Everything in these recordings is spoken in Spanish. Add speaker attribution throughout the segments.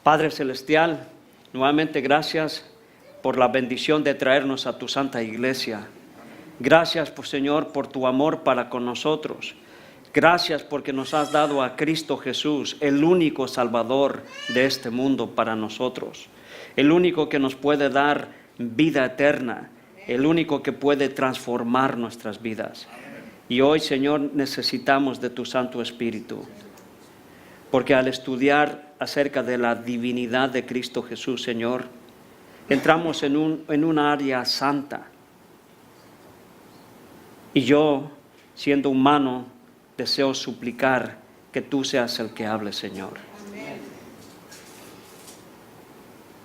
Speaker 1: Padre Celestial, nuevamente gracias por la bendición de traernos a tu Santa Iglesia. Gracias, Señor, por tu amor para con nosotros. Gracias porque nos has dado a Cristo Jesús, el único Salvador de este mundo para nosotros. El único que nos puede dar vida eterna. El único que puede transformar nuestras vidas. Y hoy, Señor, necesitamos de tu Santo Espíritu. Porque al estudiar acerca de la divinidad de Cristo Jesús, Señor, entramos en un área santa. Y yo, siendo humano, deseo suplicar que tú seas el que hable, Señor. Amén.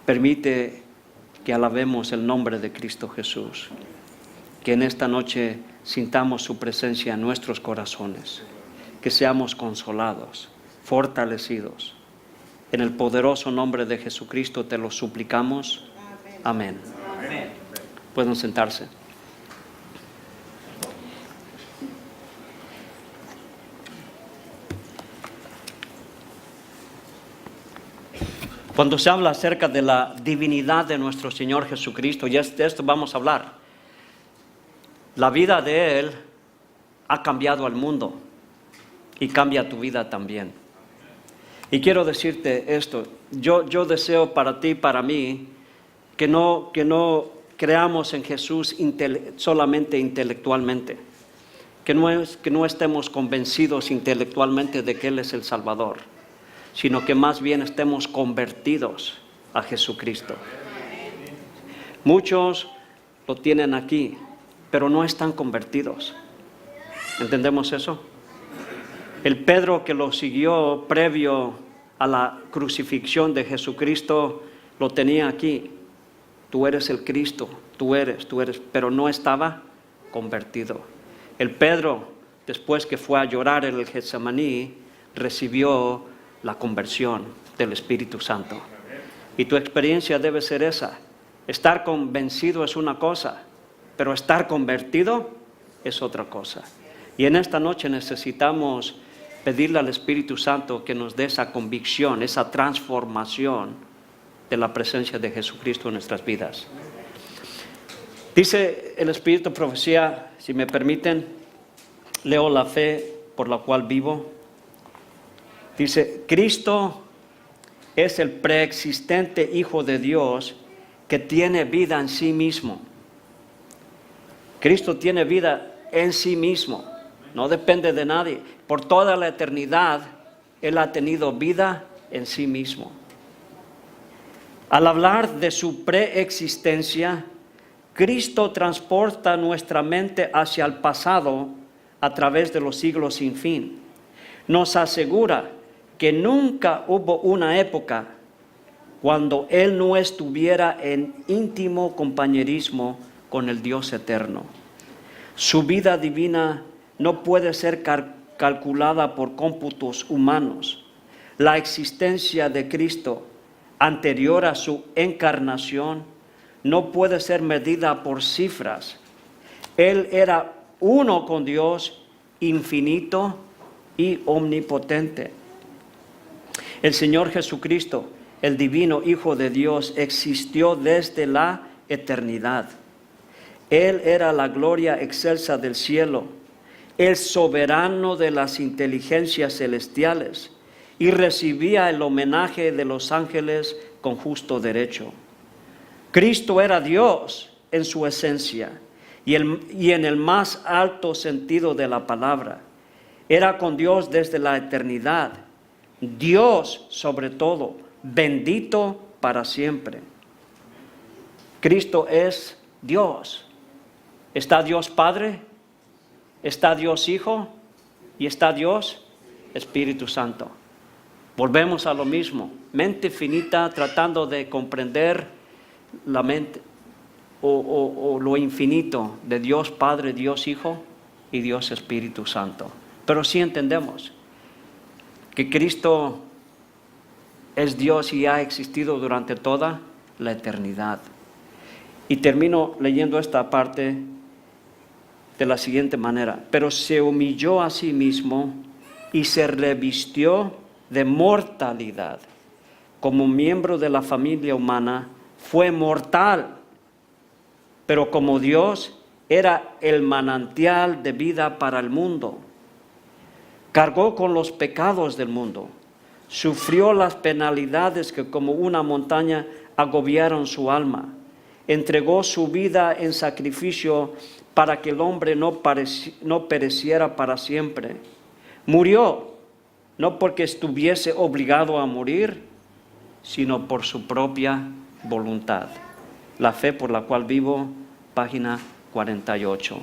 Speaker 1: Permite que alabemos el nombre de Cristo Jesús. Que en esta noche sintamos su presencia en nuestros corazones. Que seamos consolados, fortalecidos. En el poderoso nombre de Jesucristo te lo suplicamos. Amén. Amén. Pueden sentarse. Cuando se habla acerca de la divinidad de nuestro Señor Jesucristo, y de esto vamos a hablar, la vida de Él ha cambiado al mundo y cambia tu vida también. Y quiero decirte esto, yo deseo para ti, para mí, que no creamos en Jesús solamente intelectualmente, que no estemos convencidos intelectualmente de que Él es el Salvador, sino que más bien estemos convertidos a Jesucristo. Muchos lo tienen aquí, pero no están convertidos. ¿Entendemos eso? El Pedro que lo siguió previo a la crucifixión de Jesucristo, lo tenía aquí. Tú eres el Cristo, tú eres, pero no estaba convertido. El Pedro, después que fue a llorar en el Getsemaní, recibió la conversión del Espíritu Santo. Y tu experiencia debe ser esa. Estar convencido es una cosa, pero estar convertido es otra cosa. Y en esta noche necesitamos pedirle al Espíritu Santo que nos dé esa convicción, esa transformación de la presencia de Jesucristo en nuestras vidas. Dice el Espíritu de Profecía, si me permiten, leo la fe por la cual vivo. Dice, Cristo es el preexistente Hijo de Dios que tiene vida en sí mismo. Cristo tiene vida en sí mismo, no depende de nadie. Por toda la eternidad, Él ha tenido vida en sí mismo. Al hablar de su preexistencia, Cristo transporta nuestra mente hacia el pasado a través de los siglos sin fin. Nos asegura que nunca hubo una época cuando Él no estuviera en íntimo compañerismo con el Dios eterno. Su vida divina no puede ser calculada por cómputos humanos. La existencia de Cristo anterior a su encarnación no puede ser medida por cifras. Él era uno con Dios, infinito y omnipotente. El Señor Jesucristo, el divino Hijo de Dios, existió desde la eternidad. Él era la gloria excelsa del cielo, el soberano de las inteligencias celestiales, y recibía el homenaje de los ángeles con justo derecho. Cristo era Dios en su esencia y en el más alto sentido de la palabra. Era con Dios desde la eternidad. Dios sobre todo, bendito para siempre. Cristo es Dios. Está Dios Padre, está Dios Hijo y está Dios Espíritu Santo. Volvemos a lo mismo, mente finita tratando de comprender la mente o lo infinito de Dios Padre, Dios Hijo y Dios Espíritu Santo. Pero sí entendemos que Cristo es Dios y ha existido durante toda la eternidad. Y termino leyendo esta parte de la siguiente manera. Pero se humilló a sí mismo y se revistió de mortalidad, como miembro de la familia humana, fue mortal, pero como Dios era el manantial de vida para el mundo. Cargó con los pecados del mundo, sufrió las penalidades que como una montaña agobiaron su alma, entregó su vida en sacrificio para que el hombre no pereciera para siempre. Murió, no porque estuviese obligado a morir, sino por su propia voluntad. La fe por la cual vivo, página 48.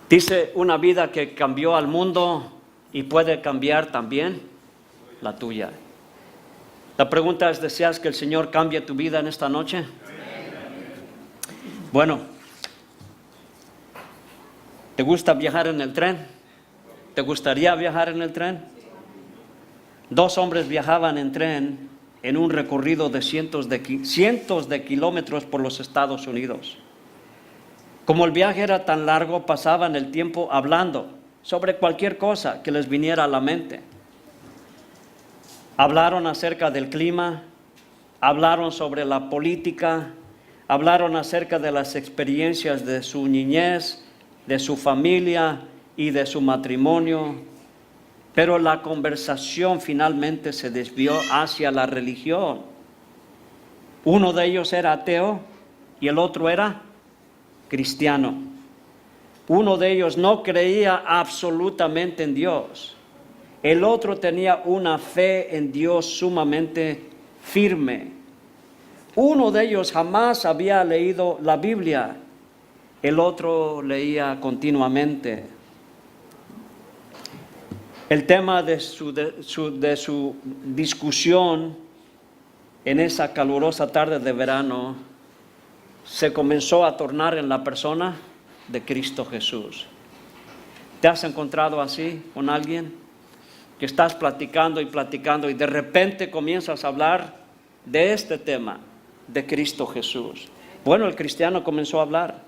Speaker 1: Dice, una vida que cambió al mundo y puede cambiar también la tuya. La pregunta es, ¿deseas que el Señor cambie tu vida en esta noche? Bueno, ¿te gusta viajar en el tren? ¿Te gustaría viajar en el tren? 2 hombres viajaban en tren en un recorrido de cientos de kilómetros por los Estados Unidos. Como el viaje era tan largo, pasaban el tiempo hablando sobre cualquier cosa que les viniera a la mente. Hablaron acerca del clima, hablaron sobre la política, hablaron acerca de las experiencias de su niñez, de su familia y de su matrimonio, pero la conversación finalmente se desvió hacia la religión. Uno de ellos era ateo y el otro era cristiano. Uno de ellos no creía absolutamente en Dios. El otro tenía una fe en Dios sumamente firme. Uno de ellos jamás había leído la Biblia. El otro leía continuamente. El tema de su discusión en esa calurosa tarde de verano se comenzó a tornar en la persona de Cristo Jesús. ¿Te has encontrado así con alguien? Que estás platicando y de repente comienzas a hablar de este tema, de Cristo Jesús. Bueno, el cristiano comenzó a hablar,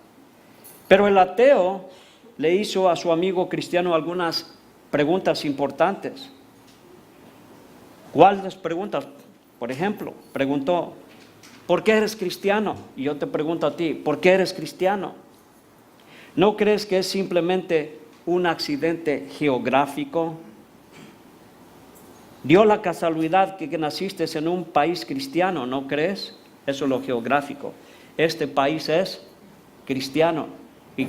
Speaker 1: pero el ateo le hizo a su amigo cristiano algunas preguntas importantes. ¿Cuáles preguntas? Por ejemplo, preguntó, ¿por qué eres cristiano? Y yo te pregunto a ti, ¿por qué eres cristiano? ¿No crees que es simplemente un accidente geográfico? Dio la casualidad que naciste en un país cristiano, ¿no crees? Eso es lo geográfico. Este país es cristiano. Y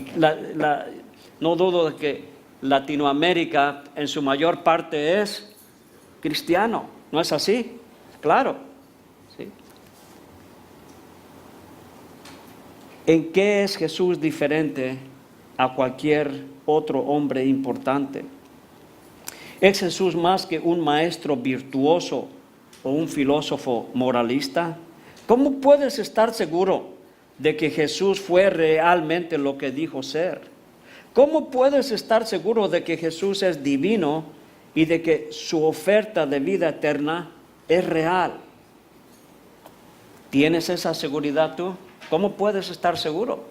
Speaker 1: no dudo de que Latinoamérica en su mayor parte es cristiano. ¿No es así? Claro. ¿Sí? ¿En qué es Jesús diferente a cualquier otro hombre importante? ¿Es Jesús más que un maestro virtuoso o un filósofo moralista? ¿Cómo puedes estar seguro de que Jesús fue realmente lo que dijo ser? ¿Cómo puedes estar seguro de que Jesús es divino y de que su oferta de vida eterna es real? ¿Tienes esa seguridad tú? ¿Cómo puedes estar seguro?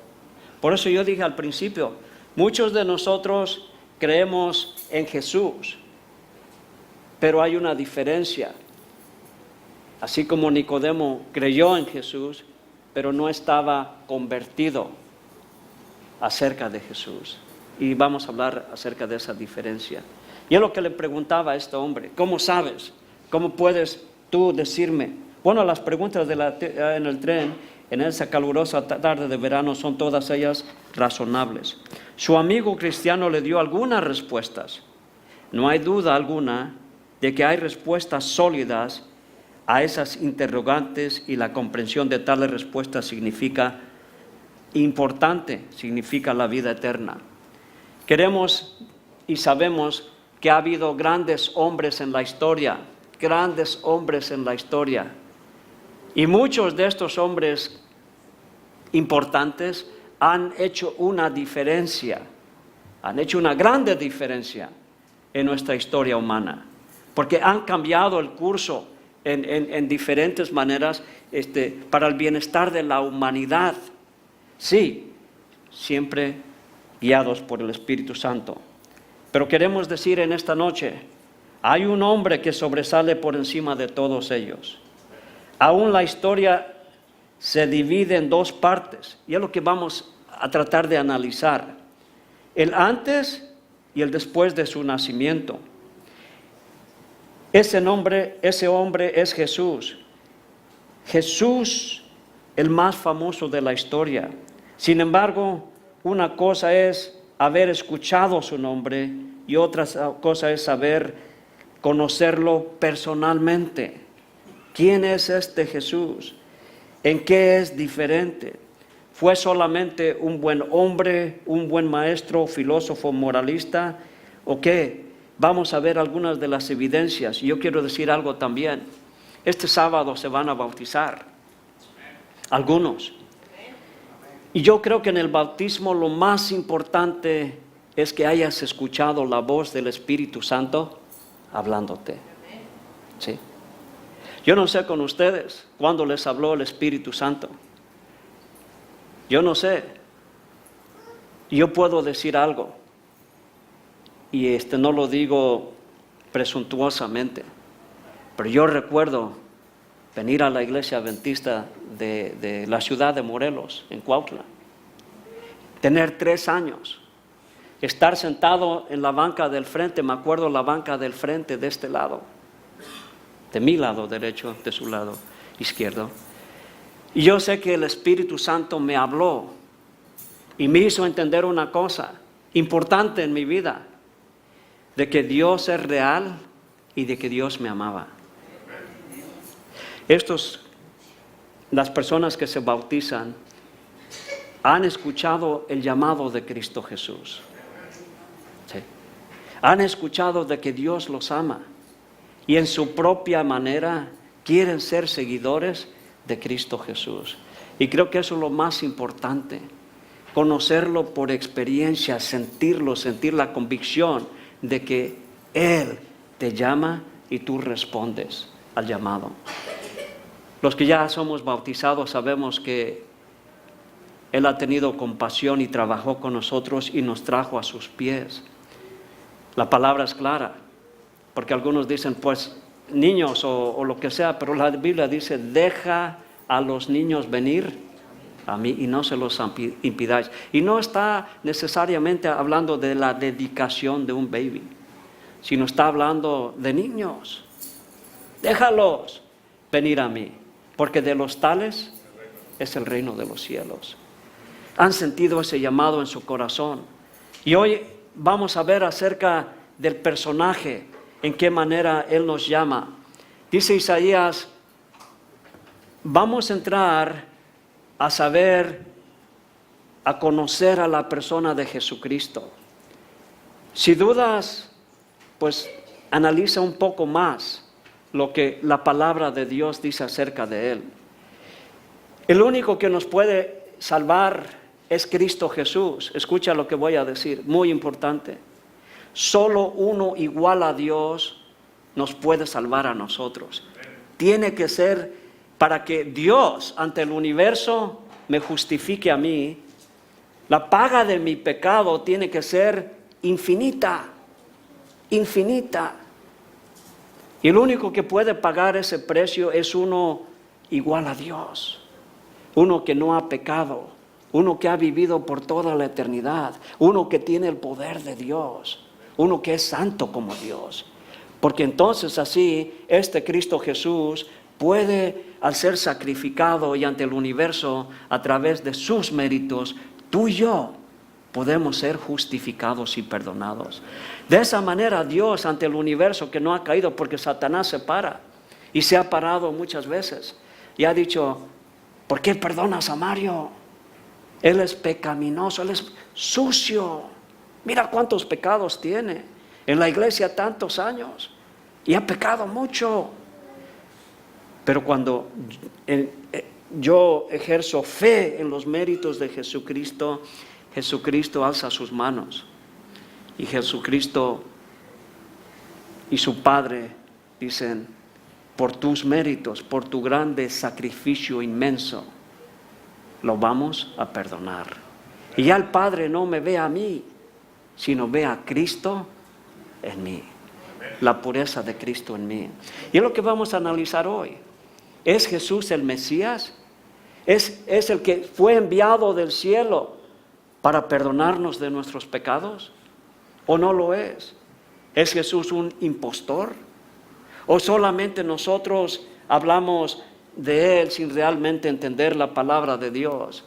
Speaker 1: Por eso yo dije al principio, muchos de nosotros creemos en Jesús, pero hay una diferencia. Así como Nicodemo creyó en Jesús, pero no estaba convertido acerca de Jesús. Y vamos a hablar acerca de esa diferencia. Y es lo que le preguntaba a este hombre, ¿cómo sabes? ¿Cómo puedes tú decirme? Bueno, las preguntas en el tren, en esa calurosa tarde de verano, son todas ellas razonables. Su amigo cristiano le dio algunas respuestas. No hay duda alguna de que hay respuestas sólidas a esas interrogantes, y la comprensión de tales respuestas significa la vida eterna. Queremos y sabemos que ha habido grandes hombres en la historia, y muchos de estos hombres importantes han hecho una diferencia, han hecho una grande diferencia en nuestra historia humana, porque han cambiado el curso en diferentes maneras para el bienestar de la humanidad. Sí, siempre guiados por el Espíritu Santo. Pero queremos decir en esta noche, hay un hombre que sobresale por encima de todos ellos. Aún la historia se divide en dos partes, y es lo que vamos a tratar de analizar. El antes y el después de su nacimiento. Ese hombre es Jesús. Jesús, el más famoso de la historia. Sin embargo, una cosa es haber escuchado su nombre y otra cosa es saber conocerlo personalmente. ¿Quién es este Jesús? ¿En qué es diferente? ¿Fue solamente un buen hombre, un buen maestro, filósofo, moralista? ¿O qué? Vamos a ver algunas de las evidencias. Yo quiero decir algo también. Este sábado se van a bautizar algunos. Y yo creo que en el bautismo lo más importante es que hayas escuchado la voz del Espíritu Santo hablándote. ¿Sí? Yo no sé con ustedes cuándo les habló el Espíritu Santo. Yo no sé. Yo puedo decir algo. Y no lo digo presuntuosamente. Pero yo recuerdo venir a la iglesia adventista de la ciudad de Morelos, en Cuautla. Tener 3 años. Estar sentado en la banca del frente, me acuerdo la banca del frente de este lado. De mi lado derecho, de su lado izquierdo. Y yo sé que el Espíritu Santo me habló y me hizo entender una cosa importante en mi vida. De que Dios es real y de que Dios me amaba. Las personas que se bautizan han escuchado el llamado de Cristo Jesús. ¿Sí? Han escuchado de que Dios los ama y en su propia manera quieren ser seguidores de Cristo Jesús. Y creo que eso es lo más importante, conocerlo por experiencia, sentirlo, sentir la convicción de que Él te llama y tú respondes al llamado. Los que ya somos bautizados sabemos que Él ha tenido compasión y trabajó con nosotros y nos trajo a sus pies. La palabra es clara, porque algunos dicen, pues, niños o lo que sea, pero la Biblia dice, deja a los niños venir a mí y no se los impidáis. Y no está necesariamente hablando de la dedicación de un baby, sino está hablando de niños. Déjalos venir a mí, porque de los tales es el reino de los cielos. Han sentido ese llamado en su corazón. Y hoy vamos a ver acerca del personaje, en qué manera Él nos llama. Dice Isaías, vamos a entrar a saber, a conocer a la persona de Jesucristo. Si dudas, pues analiza un poco más lo que la palabra de Dios dice acerca de Él. El único que nos puede salvar es Cristo Jesús. Escucha lo que voy a decir, muy importante. Solo uno igual a Dios nos puede salvar a nosotros. Tiene que ser para que Dios ante el universo me justifique a mí. La paga de mi pecado tiene que ser infinita, infinita. Y el único que puede pagar ese precio es uno igual a Dios. Uno que no ha pecado, uno que ha vivido por toda la eternidad, uno que tiene el poder de Dios, uno que es santo como Dios. Porque entonces así, este Cristo Jesús puede, al ser sacrificado y ante el universo, a través de sus méritos, tú y yo podemos ser justificados y perdonados. De esa manera Dios ante el universo, que no ha caído porque Satanás se para, y se ha parado muchas veces, y ha dicho, ¿por qué perdonas a Mario? Él es pecaminoso, él es sucio. Mira cuántos pecados tiene. En la iglesia tantos años, y ha pecado mucho. Pero cuando yo ejerzo fe en los méritos de Jesucristo, Jesucristo alza sus manos. Y Jesucristo y su Padre dicen, por tus méritos, por tu grande sacrificio inmenso, lo vamos a perdonar. Y ya el Padre no me ve a mí, sino ve a Cristo en mí. La pureza de Cristo en mí. Y es lo que vamos a analizar hoy. ¿Es Jesús el Mesías? ¿Es el que fue enviado del cielo para perdonarnos de nuestros pecados? ¿O no lo es? ¿Es Jesús un impostor? ¿O solamente nosotros hablamos de Él sin realmente entender la palabra de Dios?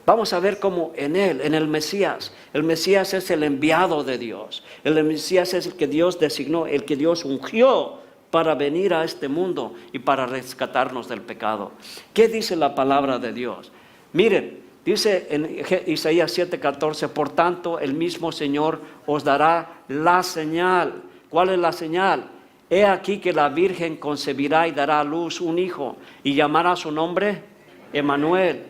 Speaker 1: Vamos a ver cómo en Él, en el Mesías es el enviado de Dios. El Mesías es el que Dios designó, el que Dios ungió para venir a este mundo y para rescatarnos del pecado. ¿Qué dice la palabra de Dios? Miren, dice en Isaías 7:14, por tanto el mismo Señor os dará la señal. ¿Cuál es la señal? He aquí que la Virgen concebirá y dará a luz un hijo y llamará su nombre Emmanuel.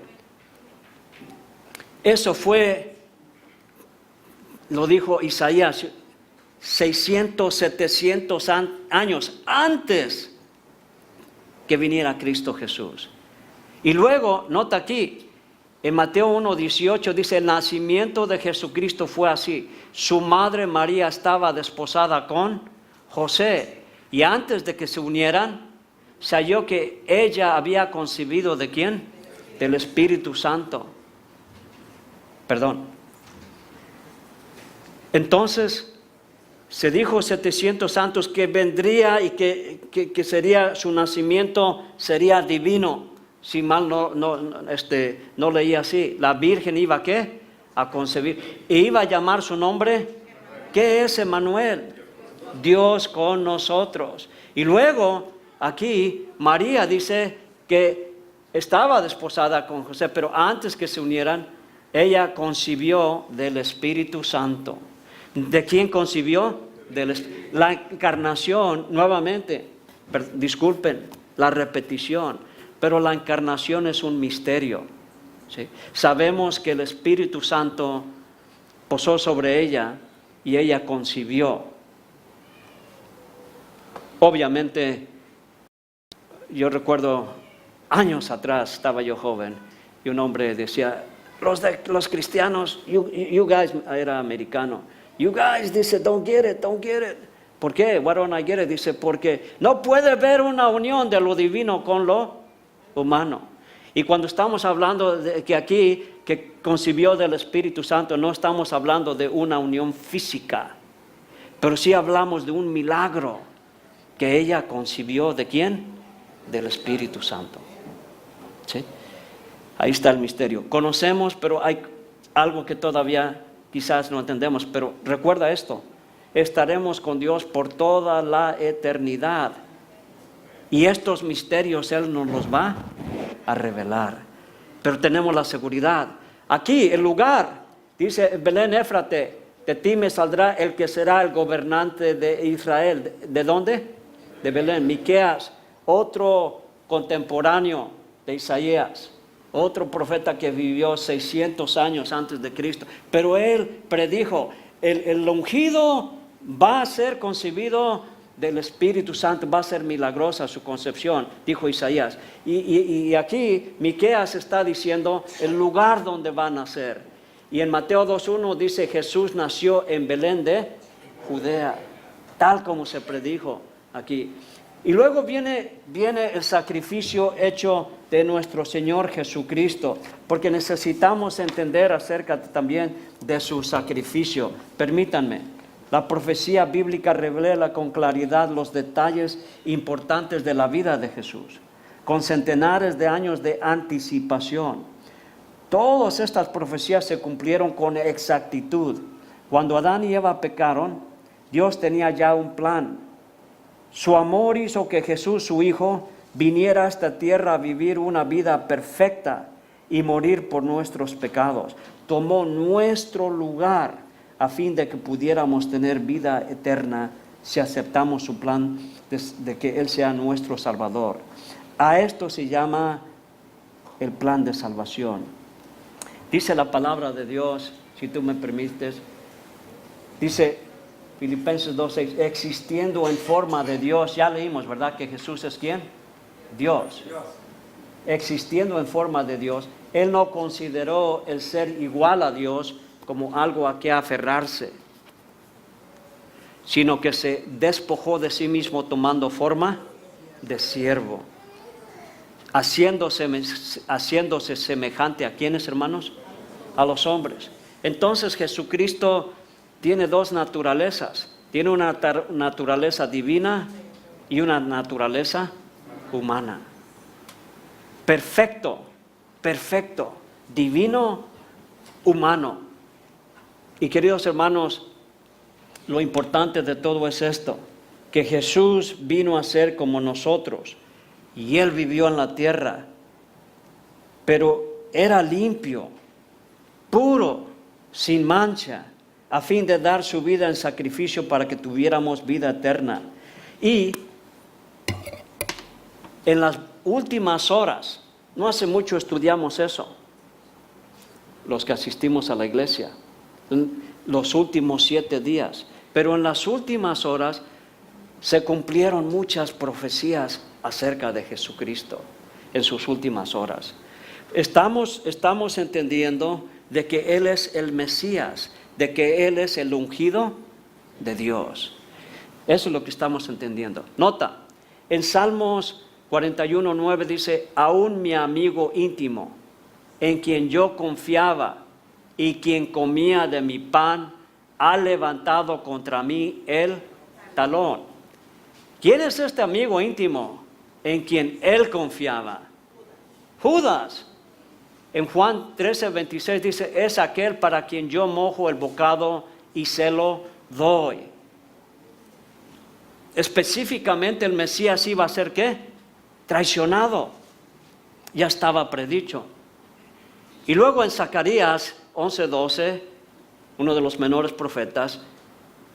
Speaker 1: Eso fue, lo dijo Isaías, 600, 700 años antes que viniera Cristo Jesús. Y luego, nota aquí, en Mateo 1:18 dice, el nacimiento de Jesucristo fue así. Su madre María estaba desposada con José. Y antes de que se unieran, se halló que ella había concebido ¿de quién? Del Espíritu Santo. Entonces, se dijo 700 años que vendría y que sería su nacimiento sería divino. Si mal no leía así. La Virgen iba ¿qué? A concebir. E iba a llamar su nombre. ¿Qué es Emmanuel? Dios con nosotros. Y luego, aquí, María dice que estaba desposada con José, pero antes que se unieran, ella concibió del Espíritu Santo. ¿De quién concibió? La encarnación, nuevamente, disculpen la repetición, pero la encarnación es un misterio. ¿Sí? Sabemos que el Espíritu Santo posó sobre ella y ella concibió. Obviamente, yo recuerdo años atrás, estaba yo joven, y un hombre decía, los cristianos, you guys, era americano, you guys, dice, don't get it. ¿Por qué? Why don't I get it? Dice, porque no puede haber una unión de lo divino con lo humano. Y cuando estamos hablando de que aquí, que concibió del Espíritu Santo, no estamos hablando de una unión física, pero sí hablamos de un milagro que ella concibió, ¿de quién? Del Espíritu Santo. ¿Sí? Ahí está el misterio. Conocemos, pero hay algo que todavía quizás no entendemos. Pero recuerda esto, estaremos con Dios por toda la eternidad. Y estos misterios Él nos los va a revelar. Pero tenemos la seguridad. Aquí, el lugar, dice Belén Éfrate, de ti me saldrá el que será el gobernante de Israel. ¿De dónde? De Belén. Miqueas, otro contemporáneo de Isaías. Otro profeta que vivió 600 años antes de Cristo. Pero él predijo, el ungido va a ser concebido del Espíritu Santo, va a ser milagrosa su concepción, dijo Isaías. Y aquí Miqueas está diciendo el lugar donde va a nacer. Y en Mateo 2:1 dice, Jesús nació en Belén de Judea, tal como se predijo aquí. Y luego viene el sacrificio hecho de nuestro Señor Jesucristo, porque necesitamos entender acerca también de su sacrificio. Permítanme, la profecía bíblica revela con claridad los detalles importantes de la vida de Jesús, con centenares de años de anticipación. Todas estas profecías se cumplieron con exactitud. Cuando Adán y Eva pecaron, Dios tenía ya un plan. Su amor hizo que Jesús, su Hijo, viniera a esta tierra a vivir una vida perfecta y morir por nuestros pecados. Tomó nuestro lugar a fin de que pudiéramos tener vida eterna si aceptamos su plan de que Él sea nuestro Salvador. A esto se llama el plan de salvación. Dice la palabra de Dios, si tú me permites, dice, Filipenses 2:6, existiendo en forma de Dios. Ya leímos, ¿verdad? Que Jesús es ¿quién? Dios. Existiendo en forma de Dios, Él no consideró el ser igual a Dios como algo a que aferrarse, sino que se despojó de sí mismo tomando forma de siervo, haciéndose semejante a ¿quiénes, hermanos? A los hombres. Entonces Jesucristo tiene dos naturalezas. Tiene una naturaleza divina y una naturaleza humana. Perfecto, perfecto, divino, humano. Y queridos hermanos, lo importante de todo es esto, que Jesús vino a ser como nosotros y Él vivió en la tierra, pero era limpio, puro, sin mancha, a fin de dar su vida en sacrificio para que tuviéramos vida eterna. Y en las últimas horas, no hace mucho estudiamos eso, los que asistimos a la iglesia, los últimos 7 días, pero en las últimas horas se cumplieron muchas profecías acerca de Jesucristo en sus últimas horas. Estamos entendiendo de que Él es el Mesías, de que Él es el ungido de Dios. Eso es lo que estamos entendiendo. Nota, en Salmos 41:9 dice, aún mi amigo íntimo, en quien yo confiaba y quien comía de mi pan, ha levantado contra mí el talón. ¿Quién es este amigo íntimo en quien él confiaba? Judas. En Juan 13:26 dice, es aquel para quien yo mojo el bocado y se lo doy. Específicamente el Mesías iba a ser ¿qué? Traicionado. Ya estaba predicho. Y luego en Zacarías 11:12, uno de los menores profetas,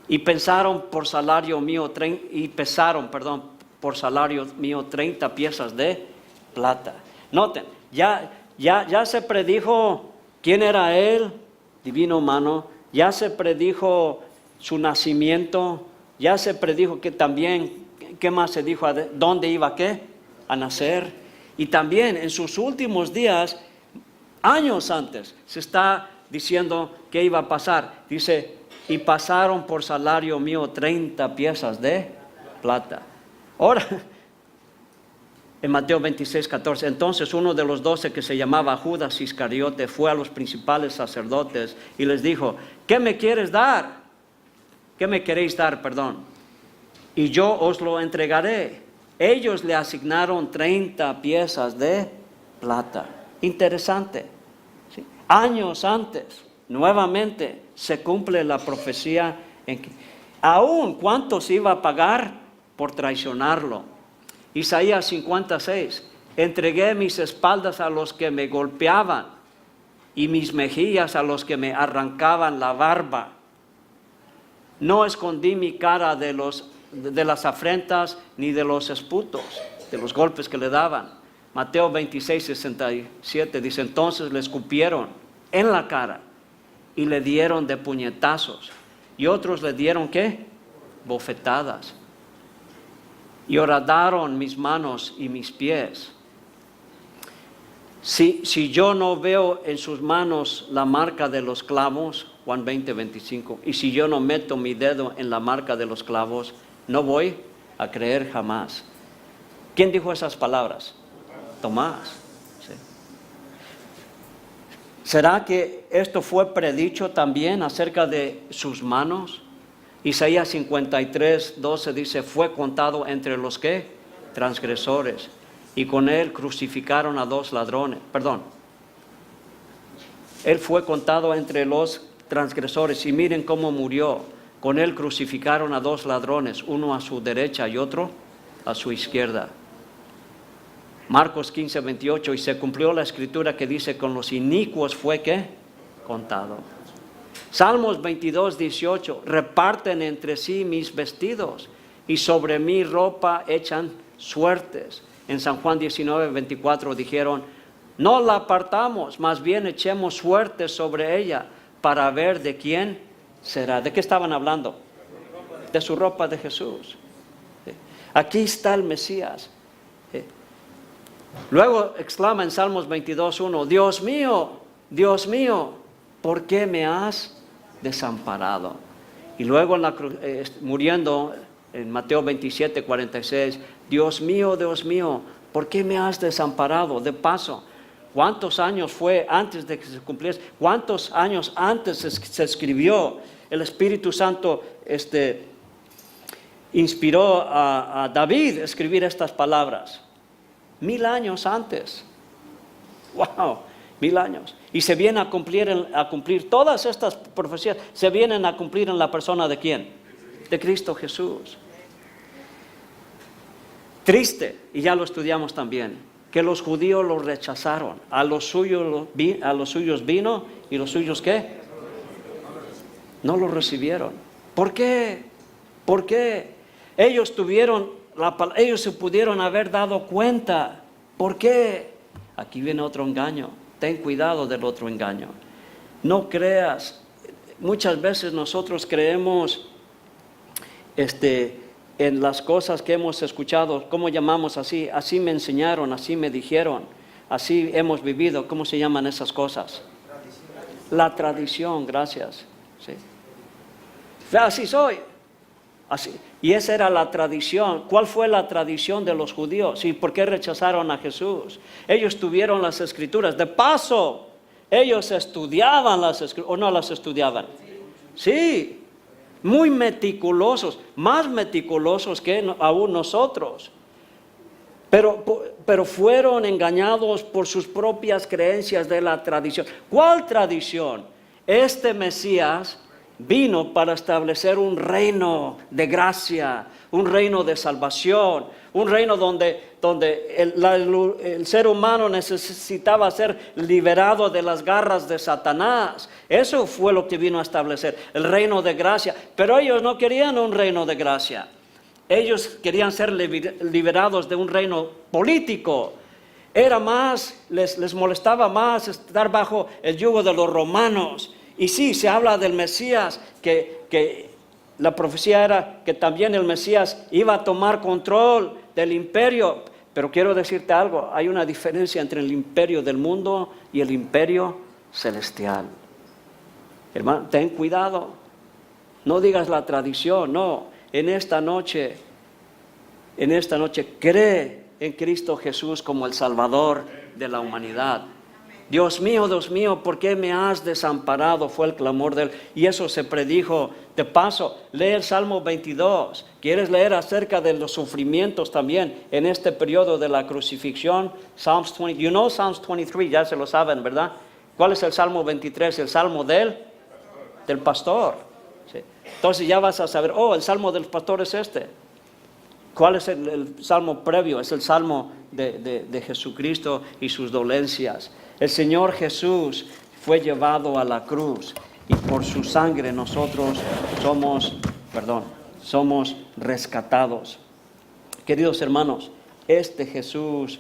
Speaker 1: y pesaron por salario mío 30 piezas de plata. Noten, ya se predijo quién era Él, divino humano, ya se predijo su nacimiento, ya se predijo que también, ¿qué más se dijo? ¿Dónde iba a nacer? Y también en sus últimos días, años antes, se está diciendo qué iba a pasar. Dice, y pasaron por salario mío 30 piezas de plata. Ahora, en Mateo 26:14, entonces uno de los 12 que se llamaba Judas Iscariote fue a los principales sacerdotes y les dijo, ¿qué me queréis dar? Y yo os lo entregaré. Ellos le asignaron 30 piezas de plata. Interesante. ¿Sí? Años antes, nuevamente, se cumple la profecía en que aún cuánto se iba a pagar por traicionarlo. Isaías 56, entregué mis espaldas a los que me golpeaban y mis mejillas a los que me arrancaban la barba. No escondí mi cara de las afrentas ni de los esputos, de los golpes que le daban. Mateo 26:67 dice, entonces le escupieron en la cara y le dieron de puñetazos. Y otros le dieron ¿qué? Bofetadas. Y horadaron mis manos y mis pies. Si yo no veo en sus manos la marca de los clavos, Juan 20:25, y si yo no meto mi dedo en la marca de los clavos, no voy a creer jamás. ¿Quién dijo esas palabras? Tomás. ¿Sí? ¿Será que esto fue predicho también acerca de sus manos? Isaías 53:12 dice, fue contado entre los ¿qué? Transgresores, y con él crucificaron a 2 ladrones. Él fue contado entre los transgresores, y miren cómo murió. Con él crucificaron a 2 ladrones, uno a su derecha y otro a su izquierda. Marcos 15:28, y se cumplió la escritura que dice, con los inicuos fue ¿qué? Contado. Salmos 22:18, reparten entre sí mis vestidos y sobre mi ropa echan suertes. En San Juan 19:24 dijeron, no la apartamos, más bien echemos suertes sobre ella para ver de quién será. ¿De qué estaban hablando? de su ropa de Jesús. Aquí está el Mesías. Luego exclama en Salmos 22:1, Dios mío, ¿por qué me has desamparado? Y luego muriendo en Mateo 27:46, Dios mío, ¿por qué me has desamparado? De paso, ¿cuántos años fue antes de que se cumpliese? ¿Cuántos años antes se escribió? El Espíritu Santo inspiró a David a escribir estas palabras. 1000 años antes. ¡Wow! 1000 años. Y se viene a cumplir todas estas profecías, se vienen a cumplir en la persona ¿de quién? De Cristo Jesús. Triste, y ya lo estudiamos también, que los judíos lo rechazaron. A los suyos vino, y los suyos ¿qué? No lo recibieron. ¿Por qué? ¿Por qué? Ellos se pudieron haber dado cuenta. ¿Por qué? Aquí viene otro engaño. Ten cuidado del otro engaño. No creas. Muchas veces nosotros creemos en las cosas que hemos escuchado. ¿Cómo llamamos así? Así me enseñaron, así me dijeron, así hemos vivido. ¿Cómo se llaman esas cosas? La tradición, gracias. Sí. Así soy. Así. Y esa era la tradición. ¿Cuál fue la tradición de los judíos? ¿Y por qué rechazaron a Jesús? Ellos tuvieron las escrituras. De paso, ellos estudiaban las escrituras. ¿O no las estudiaban? Sí. Muy meticulosos. Más meticulosos que aún nosotros. Pero fueron engañados por sus propias creencias de la tradición. ¿Cuál tradición? Este Mesías vino para establecer un reino de gracia, un reino de salvación, un reino donde el ser humano necesitaba ser liberado de las garras de Satanás. Eso fue lo que vino a establecer, el reino de gracia. Pero ellos no querían un reino de gracia. Ellos querían ser liberados de un reino político. Les molestaba más estar bajo el yugo de los romanos. Y sí, se habla del Mesías, que la profecía era que también el Mesías iba a tomar control del imperio. Pero quiero decirte algo, hay una diferencia entre el imperio del mundo y el imperio celestial. Hermano, ten cuidado, no digas la tradición, no. En esta noche, cree en Cristo Jesús como el Salvador de la humanidad. Dios mío, ¿por qué me has desamparado? Fue el clamor de él. Y eso se predijo. De paso, lee el Salmo 22. ¿Quieres leer acerca de los sufrimientos también en este periodo de la crucifixión? Psalms 20. You know Psalms 23, ya se lo saben, ¿verdad? ¿Cuál es el Salmo 23? El Salmo del pastor. Sí. Entonces ya vas a saber, el Salmo del pastor es este. ¿Cuál es el Salmo previo? Es el Salmo de Jesucristo y sus dolencias. El Señor Jesús fue llevado a la cruz y por su sangre nosotros somos rescatados. Queridos hermanos, este Jesús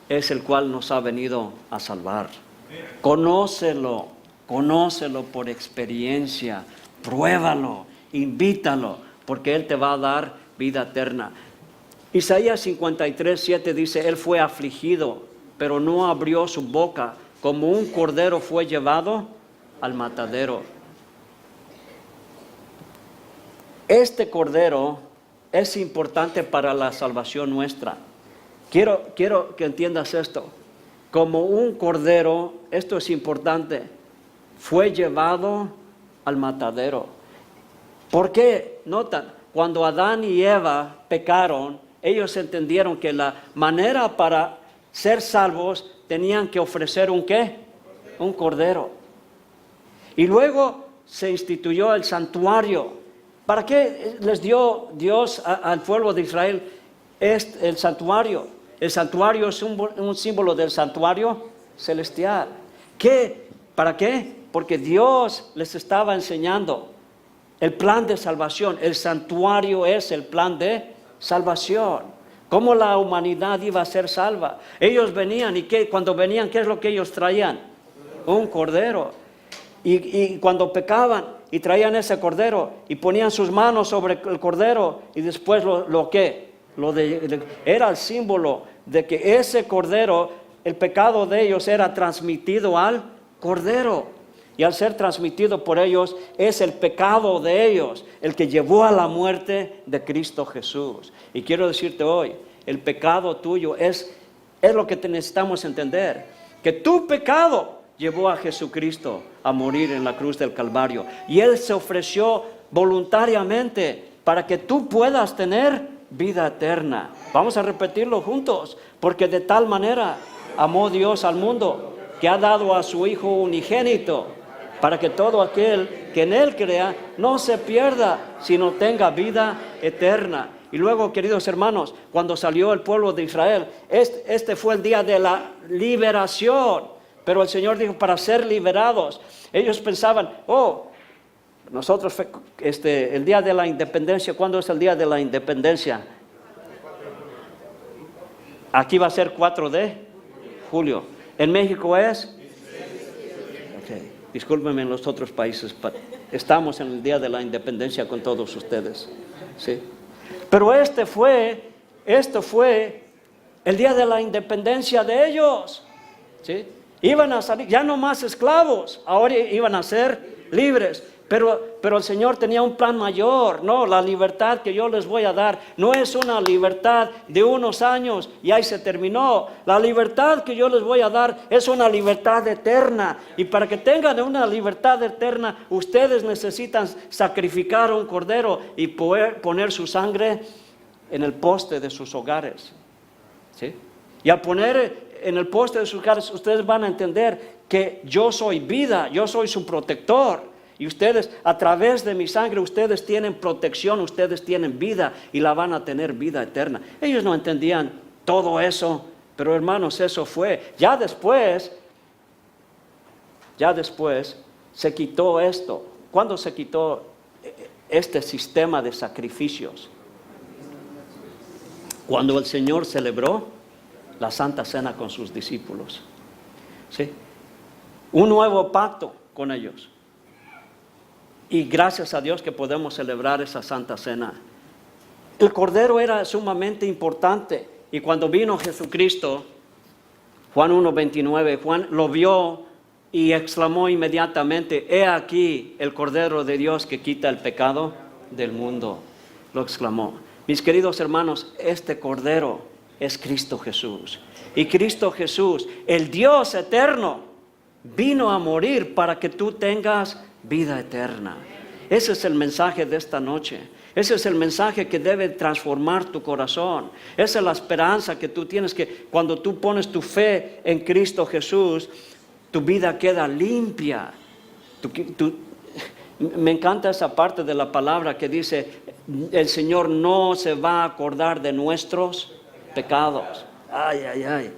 Speaker 1: es el cual nos ha venido a salvar. Conócelo por experiencia, pruébalo, invítalo, porque Él te va a dar vida eterna. Isaías 53:7 dice, Él fue afligido, pero no abrió su boca, como un cordero fue llevado al matadero. Este cordero es importante para la salvación nuestra. Quiero que entiendas esto. Como un cordero, esto es importante, fue llevado al matadero. ¿Por qué? Notan, cuando Adán y Eva pecaron, ellos entendieron que la manera para ser salvos tenían que ofrecer ¿un qué? Un cordero. Y luego se instituyó el santuario. ¿Para qué les dio Dios al pueblo de Israel el santuario? El santuario es un símbolo del santuario celestial. ¿Para qué? Porque Dios les estaba enseñando el plan de salvación. El santuario es el plan de salvación. ¿Cómo la humanidad iba a ser salva? Ellos venían y cuando venían, ¿qué es lo que ellos traían? Un cordero. Y cuando pecaban y traían ese cordero y ponían sus manos sobre el cordero y después era el símbolo de que ese cordero, el pecado de ellos era transmitido al cordero. Y al ser transmitido por ellos, es el pecado de ellos el que llevó a la muerte de Cristo Jesús. Y quiero decirte hoy, el pecado tuyo es lo que necesitamos entender. Que tu pecado llevó a Jesucristo a morir en la cruz del Calvario. Y Él se ofreció voluntariamente para que tú puedas tener vida eterna. Vamos a repetirlo juntos. Porque de tal manera amó Dios al mundo, que ha dado a su Hijo unigénito, para que todo aquel que en Él crea no se pierda, sino tenga vida eterna. Y luego, queridos hermanos, cuando salió el pueblo de Israel, este fue el día de la liberación. Pero el Señor dijo, para ser liberados. Ellos pensaban, nosotros, el día de la independencia, ¿cuándo es el día de la independencia? Aquí va a ser 4 de julio. ¿En México es? Okay. Discúlpenme en los otros países, estamos en el día de la independencia con todos ustedes. ¿Sí? Pero este fue el día de la independencia de ellos. ¿Sí? Iban a salir, ya no más esclavos, ahora iban a ser libres. Pero el Señor tenía un plan mayor. No, la libertad que yo les voy a dar no es una libertad de unos años y ahí se terminó. La libertad que yo les voy a dar es una libertad eterna. Y para que tengan una libertad eterna, ustedes necesitan sacrificar un cordero y poner su sangre en el poste de sus hogares. ¿Sí? Y al poner en el poste de sus hogares, ustedes van a entender que yo soy vida, yo soy su protector. Y ustedes, a través de mi sangre, ustedes tienen protección, ustedes tienen vida y la van a tener vida eterna. Ellos no entendían todo eso, pero hermanos, eso fue. Ya después se quitó esto. ¿Cuándo se quitó este sistema de sacrificios? Cuando el Señor celebró la Santa Cena con sus discípulos. ¿Sí? Un nuevo pacto con ellos. Y gracias a Dios que podemos celebrar esa Santa Cena. El Cordero era sumamente importante. Y cuando vino Jesucristo, Juan 1:29, Juan lo vio y exclamó inmediatamente, he aquí el Cordero de Dios que quita el pecado del mundo. Lo exclamó. Mis queridos hermanos, este Cordero es Cristo Jesús. Y Cristo Jesús, el Dios eterno, vino a morir para que tú tengas vida eterna. Ese es el mensaje de esta noche. Ese es el mensaje que debe transformar tu corazón. Esa es la esperanza que tú tienes, que cuando tú pones tu fe en Cristo Jesús, tu vida queda limpia. Me encanta esa parte de la palabra que dice, el Señor no se va a acordar de nuestros pecados. Ay.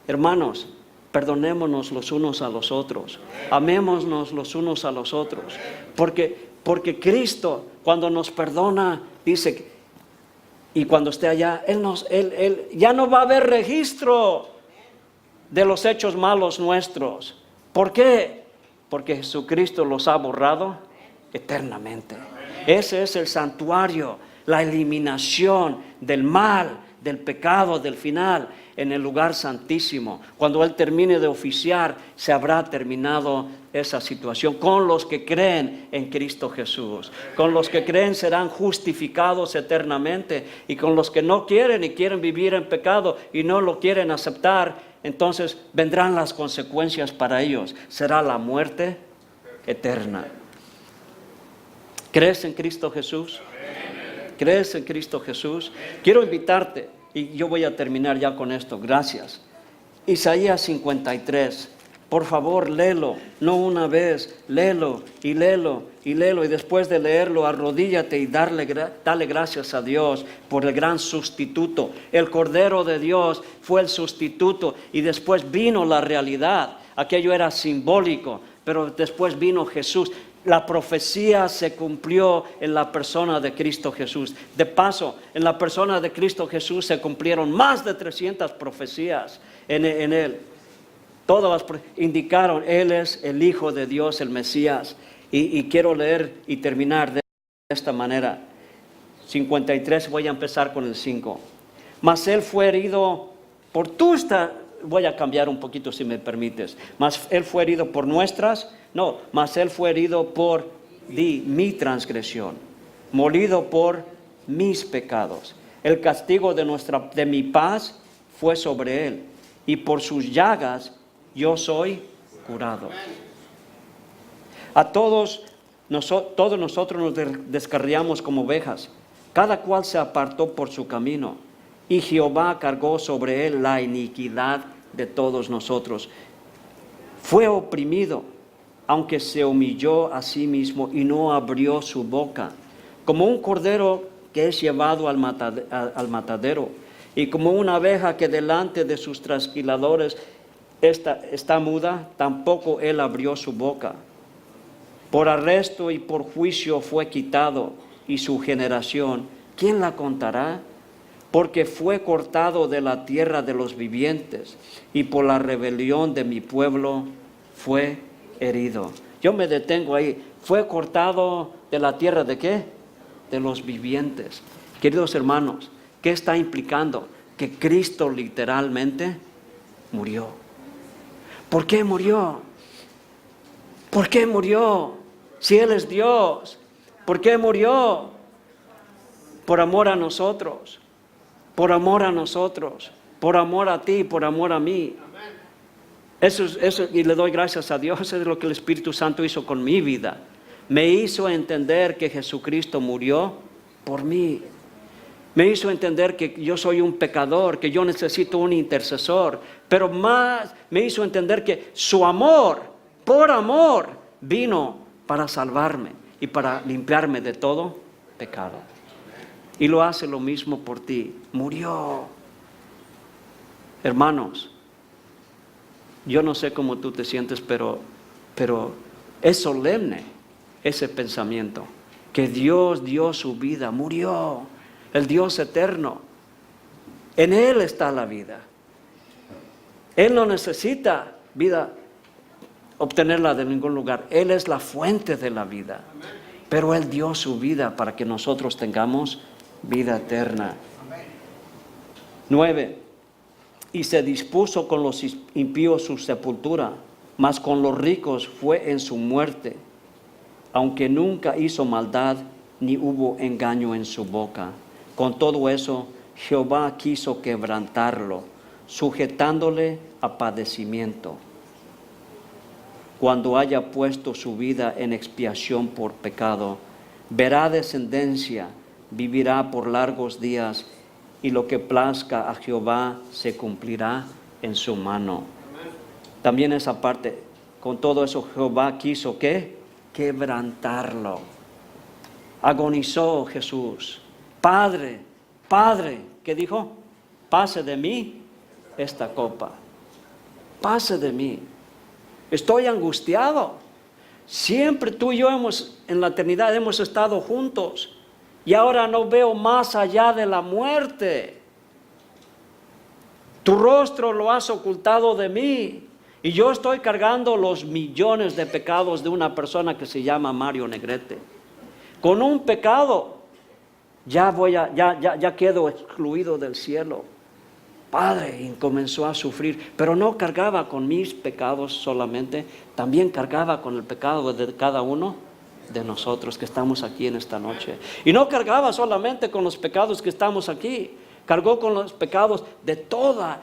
Speaker 1: Hermanos, perdonémonos los unos a los otros. Amémonos los unos a los otros. Porque Cristo, cuando nos perdona, dice, y cuando esté allá, Él ya no va a haber registro de los hechos malos nuestros. ¿Por qué? Porque Jesucristo los ha borrado eternamente. Ese es el santuario, la eliminación del mal, del pecado, del final, en el lugar santísimo. Cuando Él termine de oficiar, se habrá terminado esa situación. Con los que creen en Cristo Jesús, con los que creen serán justificados eternamente, y con los que no quieren y quieren vivir en pecado y no lo quieren aceptar, entonces vendrán las consecuencias para ellos. Será la muerte eterna. ¿Crees en Cristo Jesús? ¿Crees en Cristo Jesús? Quiero invitarte, y yo voy a terminar ya con esto, gracias. Isaías 53, por favor léelo, no una vez, léelo, y después de leerlo, arrodíllate y dale gracias a Dios por el gran sustituto. El Cordero de Dios fue el sustituto, y después vino la realidad. Aquello era simbólico, pero después vino Jesús. La profecía se cumplió en la persona de Cristo Jesús. De paso, en la persona de Cristo Jesús se cumplieron más de 300 profecías en Él. Todas indicaron, Él es el Hijo de Dios, el Mesías. Y quiero leer y terminar de esta manera. 53, voy a empezar con el 5. Mas Él fue herido por voy a cambiar un poquito si me permites. Mas Él fue herido por mas Él fue herido por mi transgresión, molido por mis pecados. El castigo de mi paz fue sobre Él, y por sus llagas yo soy curado. A todos nosotros nos descarriamos como ovejas, cada cual se apartó por su camino, y Jehová cargó sobre él la iniquidad de todos nosotros. Fue oprimido, aunque se humilló a sí mismo y no abrió su boca, como un cordero que es llevado al matadero, y como una oveja que delante de sus trasquiladores está muda, tampoco él abrió su boca. Por arresto y por juicio fue quitado, y su generación, ¿quién la contará? Porque fue cortado de la tierra de los vivientes, y por la rebelión de mi pueblo fue herido. Yo me detengo ahí. ¿Fue cortado de la tierra de qué? De los vivientes. Queridos hermanos, ¿qué está implicando? Que Cristo literalmente murió. ¿Por qué murió? ¿Por qué murió? Si Él es Dios, ¿por qué murió? Por amor a nosotros, por amor a nosotros, por amor a ti, por amor a mí. Eso, y le doy gracias a Dios. Eso es lo que el Espíritu Santo hizo con mi vida. Me hizo entender que Jesucristo murió por mí. Me hizo entender que yo soy un pecador, que yo necesito un intercesor. Pero más me hizo entender que su amor, por amor, vino para salvarme y para limpiarme de todo pecado. Y lo hace lo mismo por ti. Murió. Hermanos, yo no sé cómo tú te sientes, pero es solemne ese pensamiento. Que Dios dio su vida, murió. El Dios eterno. En Él está la vida. Él no necesita vida, obtenerla de ningún lugar. Él es la fuente de la vida. Pero Él dio su vida para que nosotros tengamos vida eterna. 9. Y se dispuso con los impíos su sepultura, mas con los ricos fue en su muerte, aunque nunca hizo maldad, ni hubo engaño en su boca. Con todo eso, Jehová quiso quebrantarlo, sujetándole a padecimiento. Cuando haya puesto su vida en expiación por pecado, verá descendencia, vivirá por largos días, y lo que plazca a Jehová se cumplirá en su mano. También esa parte, con todo eso Jehová quiso ¿qué? Quebrantarlo. Agonizó Jesús. Padre, ¿qué dijo? Pase de mí esta copa. Pase de mí. Estoy angustiado. Siempre tú y yo en la eternidad hemos estado juntos. Y ahora no veo más allá de la muerte. Tu rostro lo has ocultado de mí. Y yo estoy cargando los millones de pecados de una persona que se llama Mario Negrete. Con un pecado, ya quedo excluido del cielo. Padre, y comenzó a sufrir, pero no cargaba con mis pecados solamente, también cargaba con el pecado de cada uno de nosotros que estamos aquí en esta noche. Y no cargaba solamente con los pecados que estamos aquí, cargó con los pecados de toda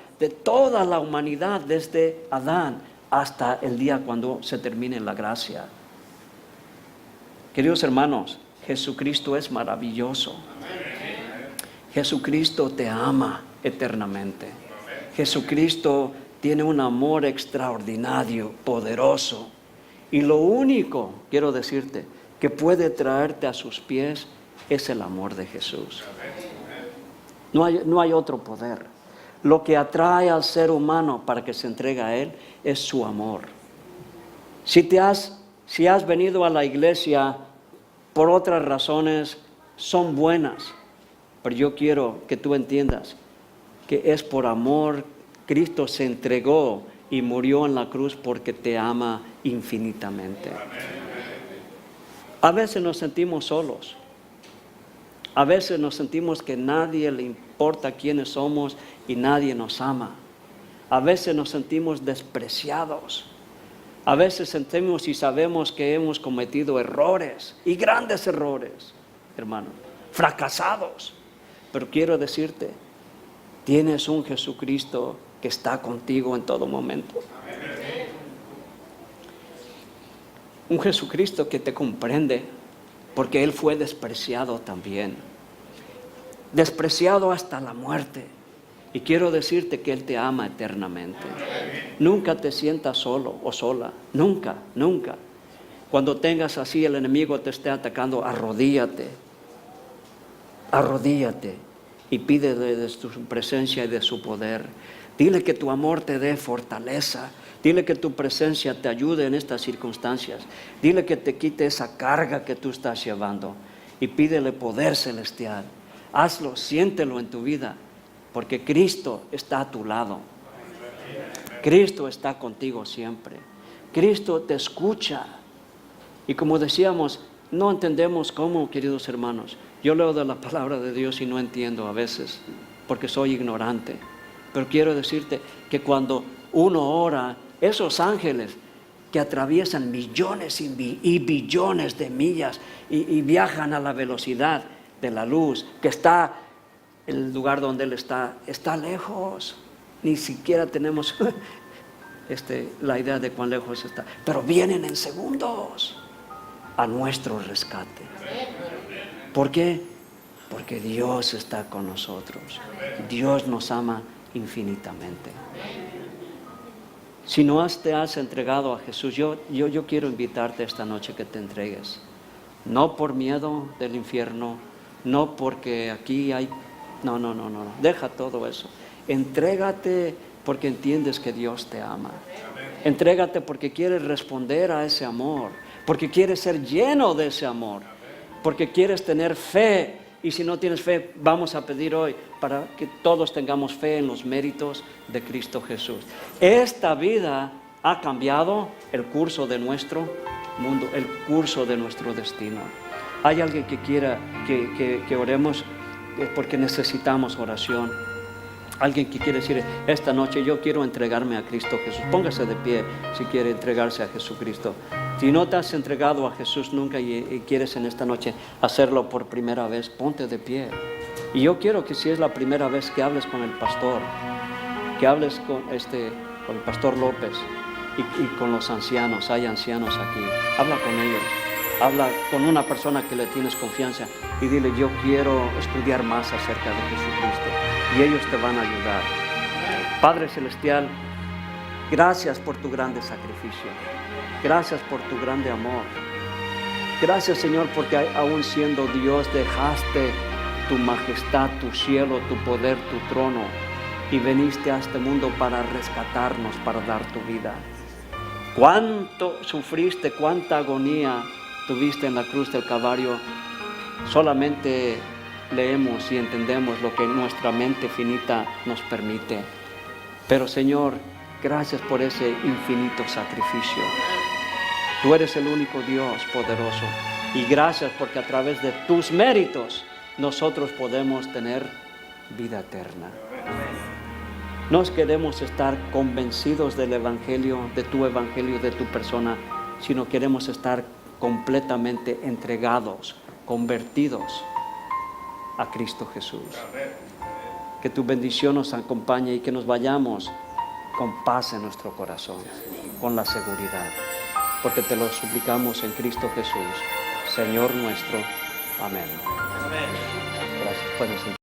Speaker 1: la humanidad, desde Adán hasta el día cuando se termine la gracia. Queridos hermanos, Jesucristo es maravilloso. Jesucristo te ama eternamente. Jesucristo tiene un amor extraordinario, poderoso. Y lo único, quiero decirte, que puede traerte a sus pies es el amor de Jesús. No hay otro poder. Lo que atrae al ser humano para que se entregue a Él es su amor. Si has venido a la iglesia por otras razones, son buenas. Pero yo quiero que tú entiendas que es por amor. Cristo se entregó y murió en la cruz porque te ama infinitamente. A veces nos sentimos solos. A veces nos sentimos que nadie le importa quiénes somos y nadie nos ama. A veces nos sentimos despreciados. A veces sentimos y sabemos que hemos cometido errores y grandes errores, hermano, fracasados. Pero quiero decirte, tienes un Jesucristo que está contigo en todo momento. Un Jesucristo que te comprende, porque Él fue despreciado también. Despreciado hasta la muerte. Y quiero decirte que Él te ama eternamente. Nunca te sientas solo o sola. Nunca, nunca. Cuando tengas así el enemigo te esté atacando, arrodíllate. Arrodíllate y pídele de su presencia y de su poder. Dile que tu amor te dé fortaleza. Dile que tu presencia te ayude en estas circunstancias. Dile que te quite esa carga que tú estás llevando. Y pídele poder celestial. Hazlo, siéntelo en tu vida. Porque Cristo está a tu lado. Cristo está contigo siempre. Cristo te escucha. Y como decíamos, no entendemos cómo, queridos hermanos. Yo leo de la palabra de Dios y no entiendo a veces, porque soy ignorante. Pero quiero decirte que cuando uno ora, esos ángeles que atraviesan millones y billones de millas y viajan a la velocidad de la luz, que está el lugar donde Él está lejos. Ni siquiera tenemos la idea de cuán lejos está. Pero vienen en segundos a nuestro rescate. ¿Por qué? Porque Dios está con nosotros. Dios nos ama infinitamente. Si no te has entregado a Jesús, yo quiero invitarte esta noche que te entregues. No por miedo del infierno, no porque aquí hay... No. Deja todo eso. Entrégate porque entiendes que Dios te ama. Entrégate porque quieres responder a ese amor. Porque quieres ser lleno de ese amor. Porque quieres tener fe. Y si no tienes fe, vamos a pedir hoy para que todos tengamos fe en los méritos de Cristo Jesús. Esta vida ha cambiado el curso de nuestro mundo, el curso de nuestro destino. Hay alguien que quiera que oremos porque necesitamos oración. Alguien que quiere decir, esta noche yo quiero entregarme a Cristo Jesús. Póngase de pie si quiere entregarse a Jesucristo. Si no te has entregado a Jesús nunca y quieres en esta noche hacerlo por primera vez, ponte de pie. Y yo quiero que si es la primera vez que hables con el pastor, que hables con el pastor López y con los ancianos. Hay ancianos aquí. Habla con ellos. Habla con una persona que le tienes confianza y dile, yo quiero estudiar más acerca de Jesucristo. Y ellos te van a ayudar. Padre Celestial, gracias por tu grande sacrificio. Gracias por tu grande amor. Gracias, Señor, porque aún siendo Dios dejaste tu majestad, tu cielo, tu poder, tu trono y viniste a este mundo para rescatarnos, para dar tu vida. Cuánto sufriste, cuánta agonía tuviste en la cruz del Calvario. Solamente leemos y entendemos lo que nuestra mente finita nos permite. Pero, Señor, gracias por ese infinito sacrificio. Tú eres el único Dios poderoso. Y gracias porque a través de tus méritos nosotros podemos tener vida eterna. No queremos estar convencidos del Evangelio, de tu persona, sino queremos estar completamente entregados, convertidos a Cristo Jesús. Que tu bendición nos acompañe y que nos vayamos con paz en nuestro corazón, con la seguridad, porque te lo suplicamos en Cristo Jesús, Señor nuestro. Amén. Gracias.